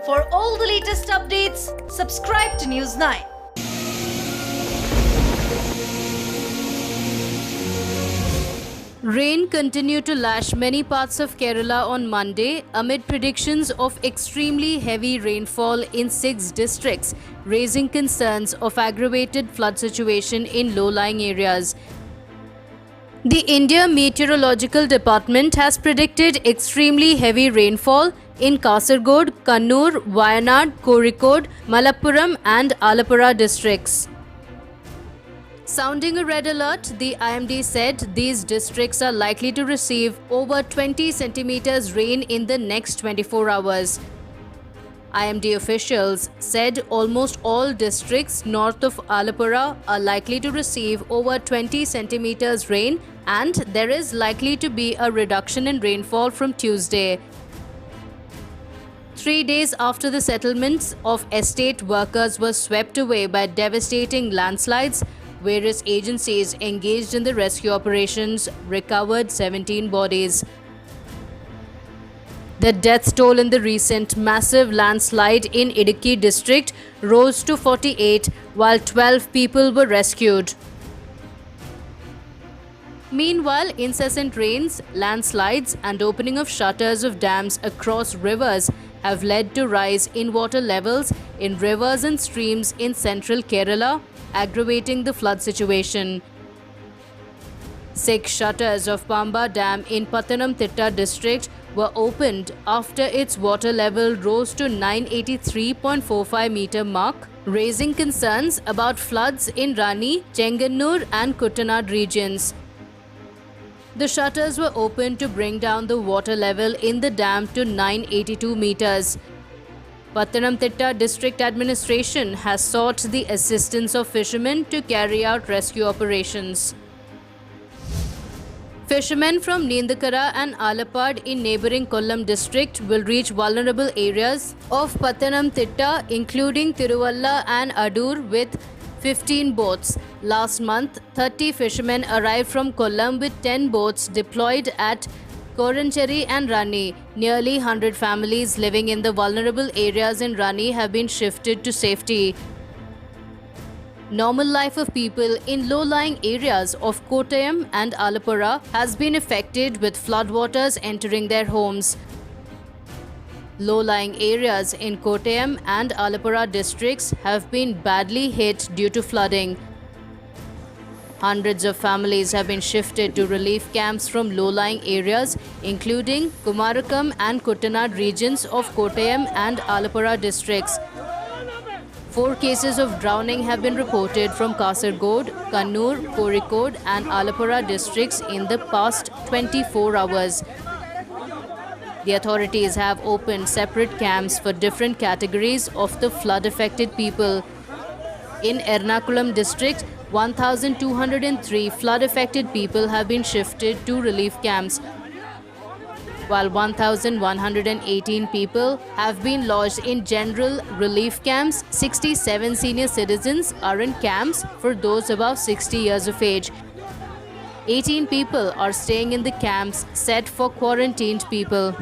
For all the latest updates, subscribe to News 9. Rain continued to lash many parts of Kerala on Monday amid predictions of extremely heavy rainfall in 6 districts, raising concerns of aggravated flood situation in low-lying areas. The India Meteorological Department has predicted extremely heavy rainfall in Kasaragod, Kannur, Wayanad, Kozhikode, Malappuram and Alappuzha districts. Sounding a red alert, the IMD said these districts are likely to receive over 20 centimeters rain in the next 24 hours. IMD officials said almost all districts north of Alappuzha are likely to receive over 20 centimeters rain, and there is likely to be a reduction in rainfall from Tuesday. 3 days after the settlements of estate workers were swept away by devastating landslides, various agencies engaged in the rescue operations recovered 17 bodies. The death toll in the recent massive landslide in Idukki district rose to 48, while 12 people were rescued. Meanwhile, incessant rains, landslides and opening of shutters of dams across rivers have led to rise in water levels in rivers and streams in central Kerala, aggravating the flood situation. 6 shutters of Pamba Dam in Pathanamthitta district were opened after its water level rose to 983.45 meter mark, raising concerns about floods in Rani, Chengannur and Kuttanad regions. The shutters were opened to bring down the water level in the dam to 982 meters. Pathanamthitta District Administration has sought the assistance of fishermen to carry out rescue operations. Fishermen from Neendakara and Alappad in neighbouring Kollam district will reach vulnerable areas of Pathanamthitta, including Tiruvalla and Adur, with 15 boats. Last month, 30 fishermen arrived from Kollam with 10 boats deployed at Korancheri and Rani. Nearly 100 families living in the vulnerable areas in Rani have been shifted to safety. Normal life of people in low-lying areas of Kottayam and Alappuzha has been affected with floodwaters entering their homes. Low-lying areas in Kottayam and Alappuzha districts have been badly hit due to flooding. Hundreds of families have been shifted to relief camps from low-lying areas, including Kumarakam and Kuttanad regions of Kottayam and Alappuzha districts. 4 cases of drowning have been reported from Kasaragod, Kannur, Kozhikode and Alappuzha districts in the past 24 hours. The authorities have opened separate camps for different categories of the flood-affected people. In Ernakulam district, 1,203 flood-affected people have been shifted to relief camps, while 1,118 people have been lodged in general relief camps. 67 senior citizens are in camps for those above 60 years of age. 18 people are staying in the camps set for quarantined people.